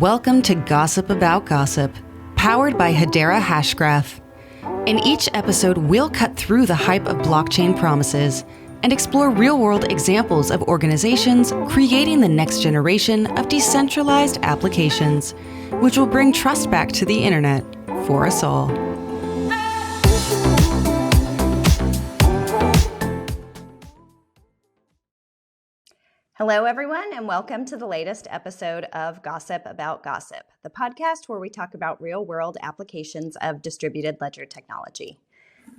Welcome to Gossip About Gossip, powered by Hedera Hashgraph. In each episode, we'll cut through the hype of blockchain promises and explore real-world examples of organizations creating the next generation of decentralized applications, which will bring trust back to the internet for us all. Hello, everyone, and welcome to the latest episode of Gossip About Gossip, the podcast where we talk about real-world applications of distributed ledger technology.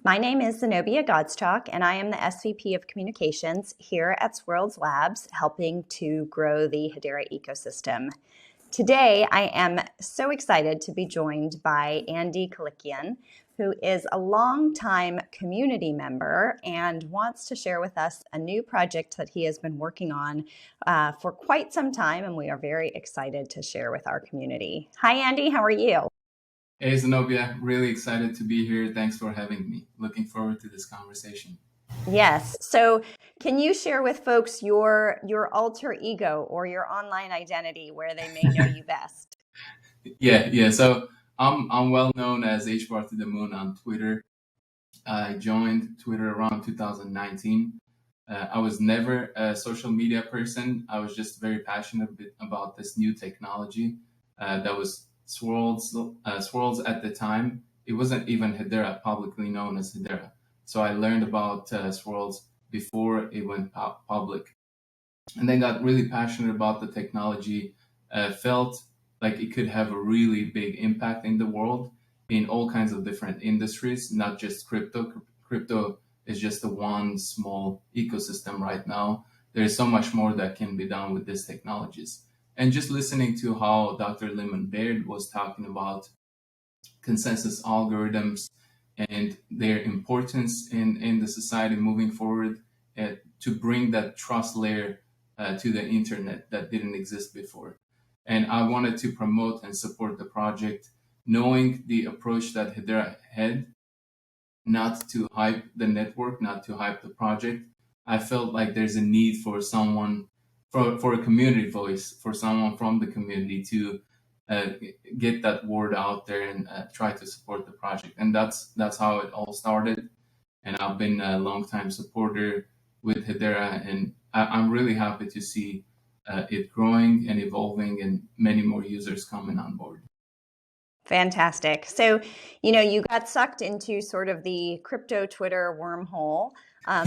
My name is Zenobia Godschalk, and I am the SVP of Communications here at Swirls Labs, helping to grow the Hedera ecosystem. Today, I am so excited to be joined by Andy Kulikyan, who is a longtime community member and wants to share with us a new project that he has been working on for quite some time, and we are very excited to share with our community. Hi, Andy. How are you? Hey, Zenobia. Really excited to be here. Thanks for having me. Looking forward to this conversation. Yes. So can you share with folks your alter ego or your online identity where they may know you best? Yeah. So I'm well known as HBAR to the moon on Twitter. I joined Twitter around 2019. I was never a social media person. I was just very passionate about this new technology that was Swirls at the time. It wasn't even Hedera, publicly known as Hedera. So I learned about Swirls before it went public, and then got really passionate about the technology. Felt like it could have a really big impact in the world in all kinds of different industries, not just crypto. Crypto is just the one small ecosystem right now. There's so much more that can be done with these technologies. And just listening to how Dr. Lyman Baird was talking about consensus algorithms and their importance in the society moving forward to bring that trust layer to the internet that didn't exist before. And I wanted to promote and support the project, knowing the approach that Hedera had, not to hype the network, not to hype the project. I felt like there's a need for someone, for a community voice, for someone from the community to get that word out there and try to support the project. And that's how it all started. And I've been a longtime supporter with Hedera, and I'm really happy to see it growing and evolving and many more users coming on board. Fantastic. So, you got sucked into sort of the crypto Twitter wormhole.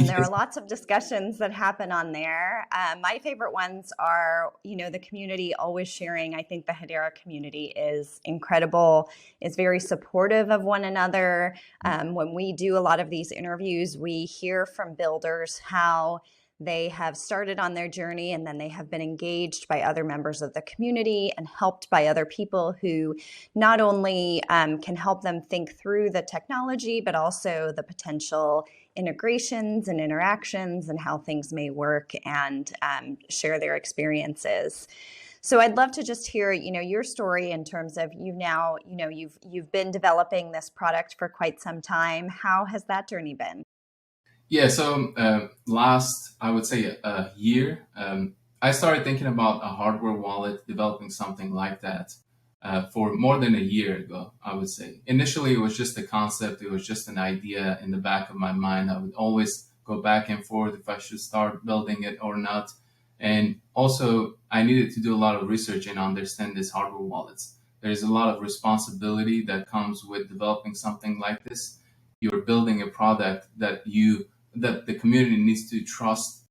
There are lots of discussions that happen on there. My favorite ones are, the community always sharing. I think the Hedera community is incredible, is very supportive of one another. When we do a lot of these interviews, we hear from builders how they have started on their journey and then they have been engaged by other members of the community and helped by other people who not only can help them think through the technology, but also the potential integrations and interactions and how things may work, and share their experiences. So I'd love to just hear, your story in terms of you've been developing this product for quite some time. How has that journey been? Yeah, so last, I would say a year, I started thinking about a hardware wallet, developing something like that for more than a year ago, I would say. Initially, it was just a concept. It was just an idea in the back of my mind. I would always go back and forth if I should start building it or not. And also, I needed to do a lot of research and understand these hardware wallets. There's a lot of responsibility that comes with developing something like this. You're building a product that the community needs to trust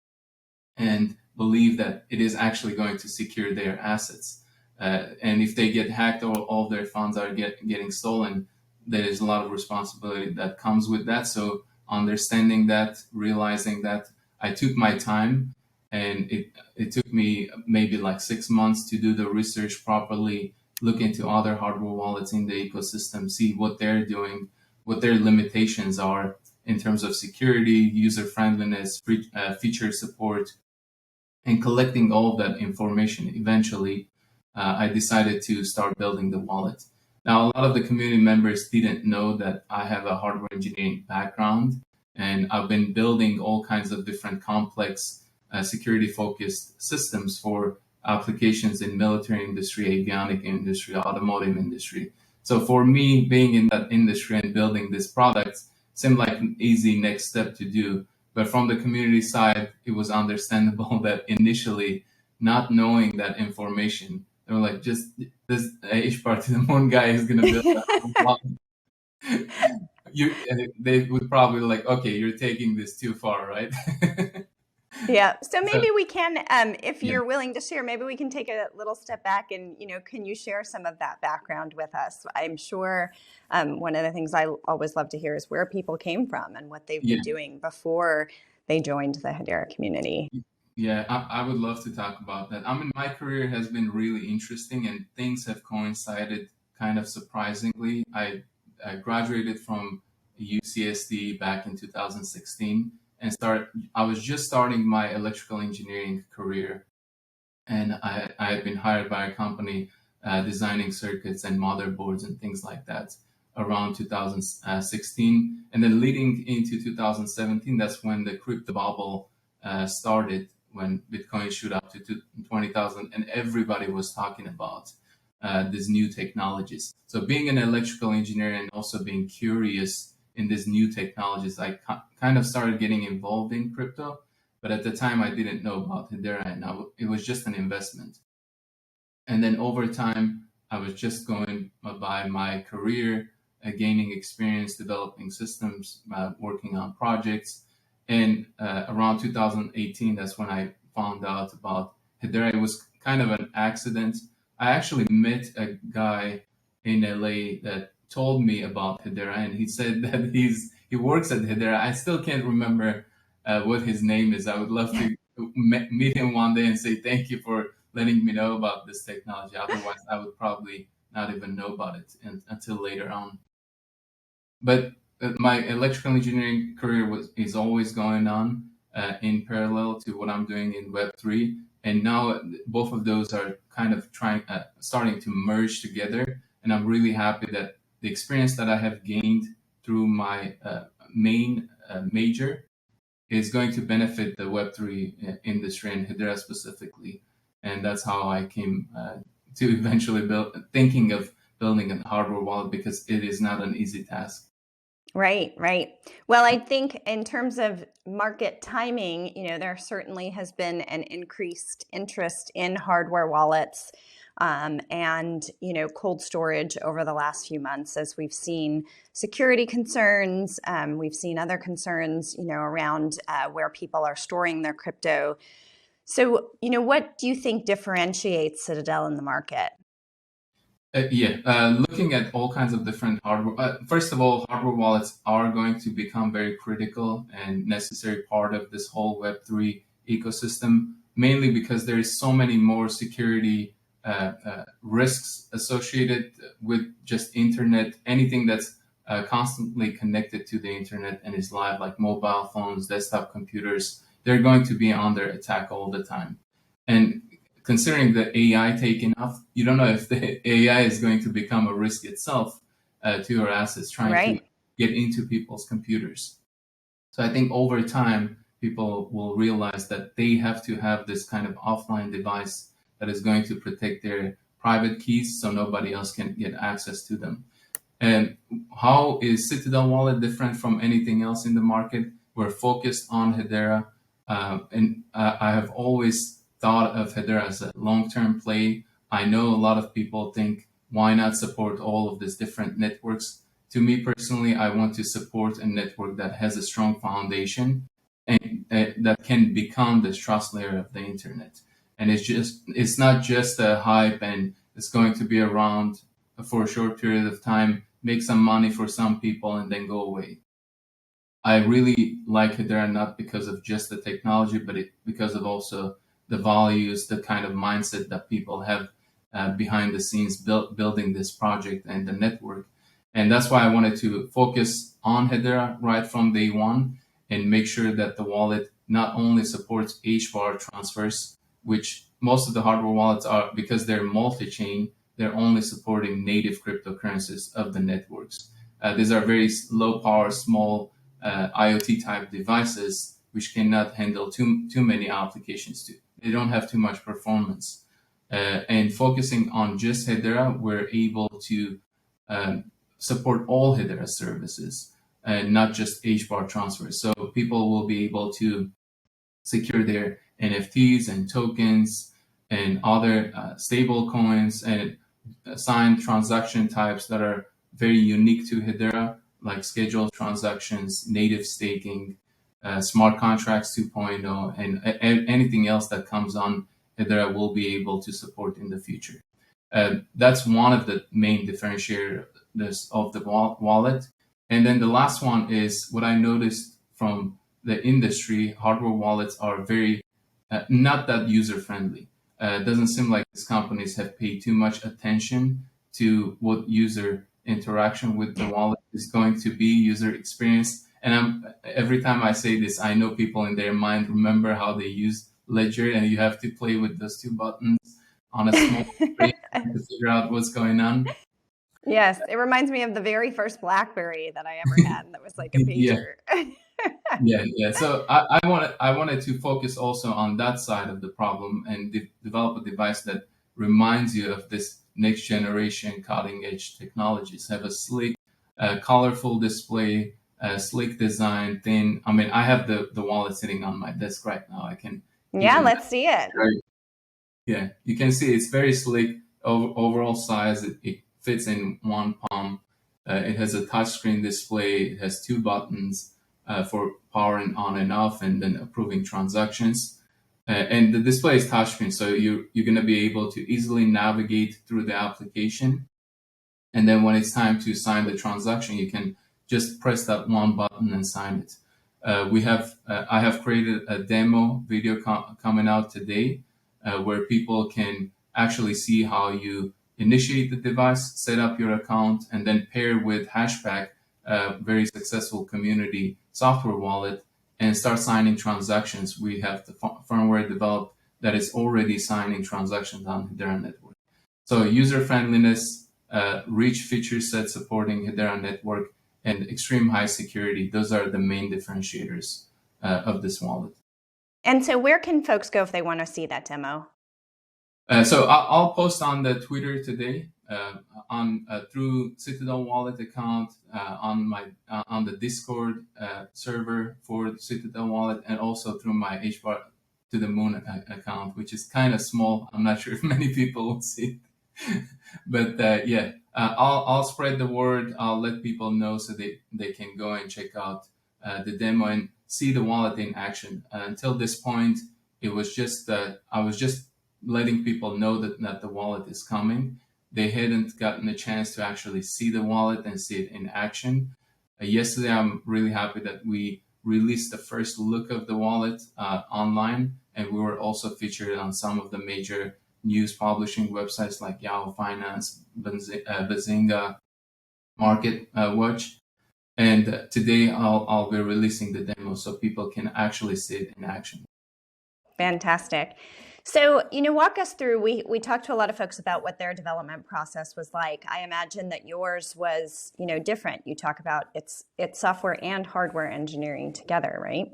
and believe that it is actually going to secure their assets. And if they get hacked or all their funds are getting stolen, there is a lot of responsibility that comes with that. So understanding that, realizing that, I took my time, and it took me maybe like 6 months to do the research properly, look into other hardware wallets in the ecosystem, see what they're doing, what their limitations are in terms of security, user-friendliness, feature support, and collecting all of that information. Eventually, I decided to start building the wallet. Now, a lot of the community members didn't know that I have a hardware engineering background, and I've been building all kinds of different complex security-focused systems for applications in military industry, avionic industry, automotive industry. So for me, being in that industry and building this product seemed like an easy next step to do. But from the community side, it was understandable that initially, not knowing that information, they were like, just this HBAR to the moon guy is going to build a whole lot. They would probably like, okay, you're taking this too far, right? Yeah. So maybe So, we can, if yeah. you're willing to share, maybe we can take a little step back and, can you share some of that background with us? I'm sure one of the things I always love to hear is where people came from and what they've Yeah. been doing before they joined the Hedera community. Yeah, I would love to talk about that. I mean, my career has been really interesting and things have coincided kind of surprisingly. I graduated from UCSD back in 2016 and I was just starting my electrical engineering career. And I had been hired by a company designing circuits and motherboards and things like that around 2016. And then leading into 2017, that's when the crypto bubble started, when Bitcoin shoot up to 20,000 and everybody was talking about these new technologies. So being an electrical engineer and also being curious in these new technologies, I kind of started getting involved in crypto. But at the time, I didn't know about Hedera, and it was just an investment. And then over time, I was just going by my career, gaining experience, developing systems, working on projects. And around 2018, that's when I found out about Hedera. It was kind of an accident. I actually met a guy in LA that told me about Hedera, and he said that he works at Hedera. I still can't remember what his name is. I would love to meet him one day and say thank you for letting me know about this technology. Otherwise, I would probably not even know about it until later on. But my electrical engineering career is always going on in parallel to what I'm doing in Web3. And now both of those are kind of starting to merge together. And I'm really happy that the experience that I have gained through my main major is going to benefit the Web3 industry and Hedera specifically. And that's how I came to eventually thinking of building a hardware wallet, because it is not an easy task. Right, right. Well, I think in terms of market timing, there certainly has been an increased interest in hardware wallets and, cold storage over the last few months as we've seen security concerns. We've seen other concerns, around where people are storing their crypto. So, what do you think differentiates Citadel in the market? Looking at all kinds of different hardware. First of all, hardware wallets are going to become very critical and necessary part of this whole Web3 ecosystem, mainly because there is so many more security risks associated with just internet. Anything that's constantly connected to the internet and is live, like mobile phones, desktop computers, they're going to be under attack all the time. And considering the AI taking off, you don't know if the AI is going to become a risk itself to your assets, trying to get into people's computers. So I think over time, people will realize that they have to have this kind of offline device that is going to protect their private keys so nobody else can get access to them. And how is Citadel Wallet different from anything else in the market? We're focused on Hedera. And I have always thought of Hedera as a long-term play. I know a lot of people think, why not support all of these different networks? To me personally, I want to support a network that has a strong foundation and that can become the trust layer of the internet. And it's not just a hype and it's going to be around for a short period of time, make some money for some people and then go away. I really like Hedera not because of just the technology, but because of also the values, the kind of mindset that people have behind the scenes building this project and the network. And that's why I wanted to focus on Hedera right from day one and make sure that the wallet not only supports HBAR transfers, which most of the hardware wallets are, because they're multi-chain, they're only supporting native cryptocurrencies of the networks. These are very low power, small IoT type devices, which cannot handle too many applications. They don't have too much performance. And focusing on just Hedera, we're able to support all Hedera services and not just HBAR transfers. So people will be able to secure their NFTs and tokens and other stable coins and assign transaction types that are very unique to Hedera, like scheduled transactions, native staking, smart contracts 2.0, and anything else that comes on Hedera will be able to support in the future. That's one of the main differentiators of the wallet. And then the last one is what I noticed from the industry. Hardware wallets are very not that user friendly. It doesn't seem like these companies have paid too much attention to what user interaction with the wallet is going to be, user experience. And every time I say this, I know people in their mind remember how they use Ledger, and you have to play with those two buttons on a small screen to figure out what's going on. Yes, it reminds me of the very first BlackBerry that I ever had. That was like a Yeah. pager. Yeah. So I wanted to focus also on that side of the problem and develop a device that reminds you of this next generation cutting edge technologies. Have a sleek, colorful display, sleek design, thin. I mean, I have the wallet sitting on my desk right now. I can. Yeah, let's see it. Yeah, you can see it's very sleek. Overall size, it fits in one palm. It has a touchscreen display. It has two buttons for powering on and off, and then approving transactions. And the display is touchscreen, so you're going to be able to easily navigate through the application. And then when it's time to sign the transaction, you can just press that one button and sign it. I have created a demo video coming out today where people can actually see how you initiate the device, set up your account, and then pair with Hashpack, a very successful community software wallet, and start signing transactions. We have the firmware developed that is already signing transactions on Hedera network. So user friendliness, rich feature set supporting Hedera network, and extreme high security. Those are the main differentiators of this wallet. And so where can folks go if they want to see that demo? So I'll post on the Twitter today, through Citadel Wallet account, on the Discord server for the Citadel Wallet, and also through my HBAR to the Moon account, which is kind of small. I'm not sure if many people will see it, but I'll spread the word. I'll let people know so they can go and check out the demo and see the wallet in action. Until this point, it was just I was just letting people know that the wallet is coming. They hadn't gotten a chance to actually see the wallet and see it in action. Yesterday, I'm really happy that we released the first look of the wallet online, and we were also featured on some of the major news publishing websites like Yahoo Finance, Bazinga, Market Watch. And today, I'll be releasing the demo so people can actually see it in action. Fantastic. So, walk us through, we talked to a lot of folks about what their development process was like. I imagine that yours was, different. You talk about it's software and hardware engineering together, right?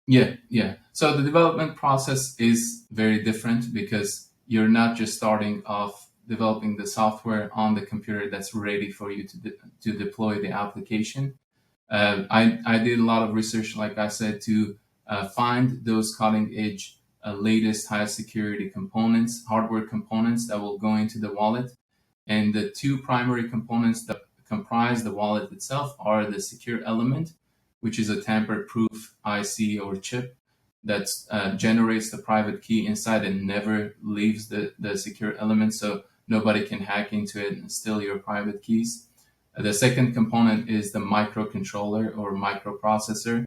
Yeah. So the development process is very different because you're not just starting off developing the software on the computer that's ready for you to deploy the application. I did a lot of research, like I said, to find those cutting edge latest high security components, hardware components that will go into the wallet. And the two primary components that comprise the wallet itself are the secure element, which is a tamper-proof IC or chip that generates the private key inside and never leaves the secure element, so nobody can hack into it and steal your private keys. The second component is the microcontroller or microprocessor,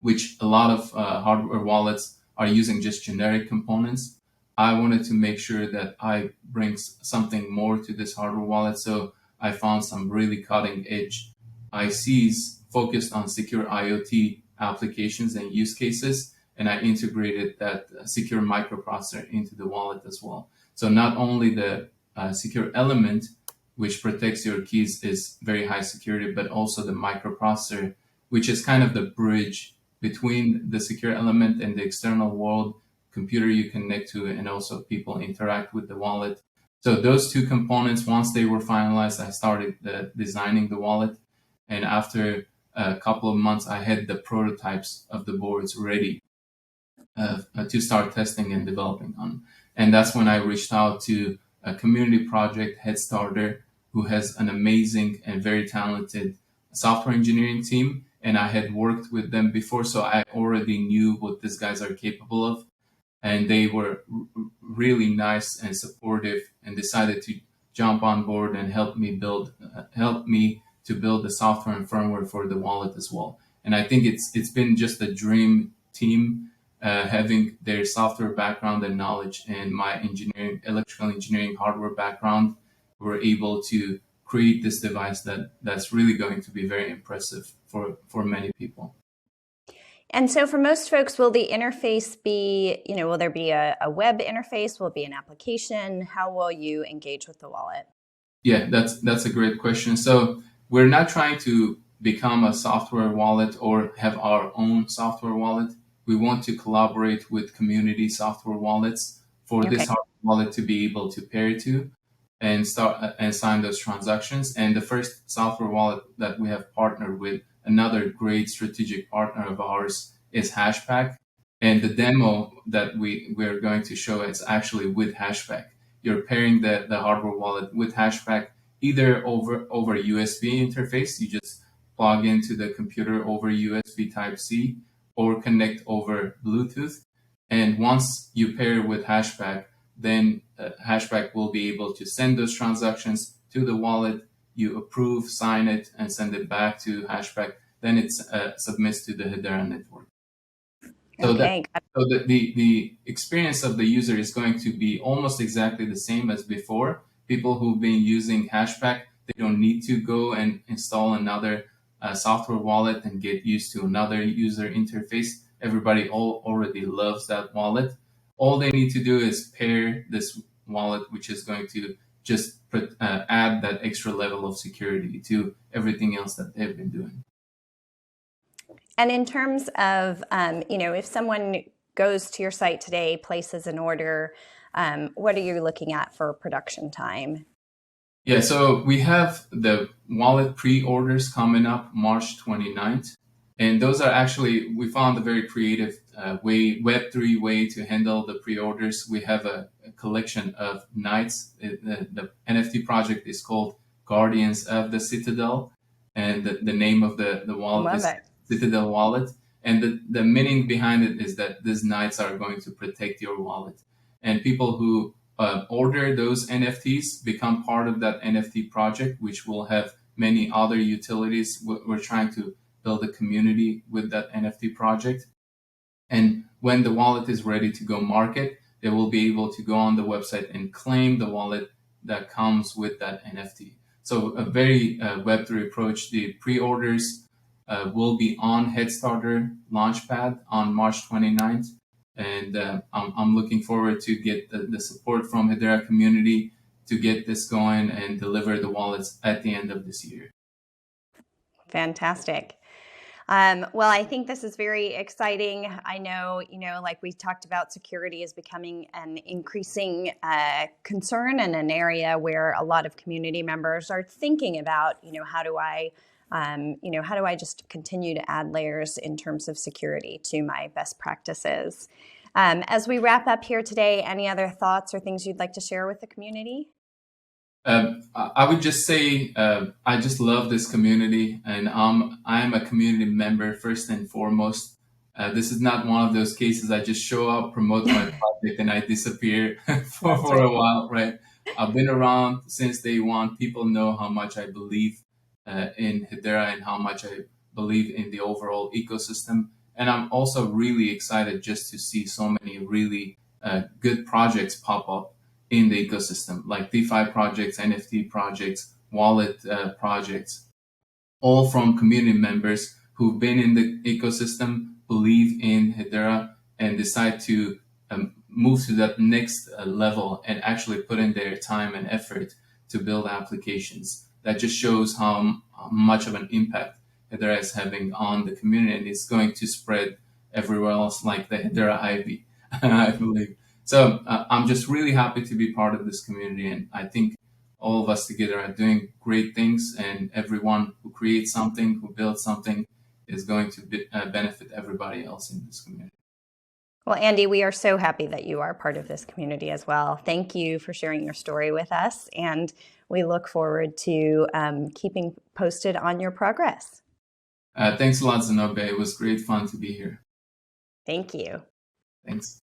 which a lot of hardware wallets are using just generic components. I wanted to make sure that I bring something more to this hardware wallet, so I found some really cutting edge ICs focused on secure IoT applications and use cases, and I integrated that secure microprocessor into the wallet as well. So not only the secure element, which protects your keys, is very high security, but also the microprocessor, which is kind of the bridge between the secure element and the external world, computer you connect to, and also people interact with the wallet. So those two components, once they were finalized, I started designing the wallet. And after a couple of months, I had the prototypes of the boards ready to start testing and developing on. And that's when I reached out to a community project, Headstarter, who has an amazing and very talented software engineering team. And I had worked with them before, so I already knew what these guys are capable of. And they were really nice and supportive, and decided to jump on board and help me to build the software and firmware for the wallet as well. And I think it's been just a dream team, having their software background and knowledge and my electrical engineering hardware background. We're able to create this device that's really going to be very impressive for many people. And so for most folks, will the interface be, will there be a web interface? Will it be an application? How will you engage with the wallet? Yeah, that's a great question. So we're not trying to become a software wallet or have our own software wallet. We want to collaborate with community software wallets for this hardware wallet to be able to pair to and start and sign those transactions. And the first software wallet that we have partnered with, another great strategic partner of ours, is Hashpack. And the demo that we're going to show is actually with Hashpack. You're pairing the hardware wallet with Hashpack, either over USB interface. You just plug into the computer over USB Type-C, or connect over Bluetooth. And once you pair with Hashpack, then Hashpack will be able to send those transactions to the wallet. You approve, sign it, and send it back to Hashpack. Then it submits to the Hedera network. So the experience of the user is going to be almost exactly the same as before. People who've been using Hashpack, they don't need to go and install another software wallet and get used to another user interface. Everybody already loves that wallet. All they need to do is pair this wallet, which is going to just add that extra level of security to everything else that they've been doing. And in terms of, if someone goes to your site today, places an order, what are you looking at for production time? Yeah, so we have the wallet pre-orders coming up March 29th. And those are actually, we found a very creative Web3 way to handle the pre-orders. We have a collection of knights. The NFT project is called Guardians of the Citadel. And the name of the wallet is Citadel Wallet. And the meaning behind it is that these knights are going to protect your wallet. And people who order those NFTs become part of that NFT project, which will have many other utilities. We're trying to build a community with that NFT project. And when the wallet is ready to go market, they will be able to go on the website and claim the wallet that comes with that NFT. So a very Web3 approach. The pre-orders will be on Headstarter Launchpad on March 29th. And I'm looking forward to get the support from Hedera community to get this going and deliver the wallets at the end of this year. Fantastic. Well, I think this is very exciting. I know, like we talked about, security is becoming an increasing concern and an area where a lot of community members are thinking about, how do I just continue to add layers in terms of security to my best practices? As we wrap up here today, any other thoughts or things you'd like to share with the community? I would just say I just love this community, and I'm a community member first and foremost. This is not one of those cases I just show up, promote my project, and I disappear for a while, right? I've been around since day one. People know how much I believe in Hedera and how much I believe in the overall ecosystem. And I'm also really excited just to see so many really good projects pop up in the ecosystem, like DeFi projects, NFT projects, wallet projects, all from community members who've been in the ecosystem, believe in Hedera, and decide to move to that next level and actually put in their time and effort to build applications. That just shows how much of an impact Hedera is having on the community, and it's going to spread everywhere else like the Hedera Ivy. I believe. So I'm just really happy to be part of this community, and I think all of us together are doing great things, and everyone who creates something, who builds something, is going to benefit everybody else in this community. Well, Andy, we are so happy that you are part of this community as well. Thank you for sharing your story with us, and we look forward to keeping posted on your progress. Thanks a lot, Zenobia. It was great fun to be here. Thank you. Thanks.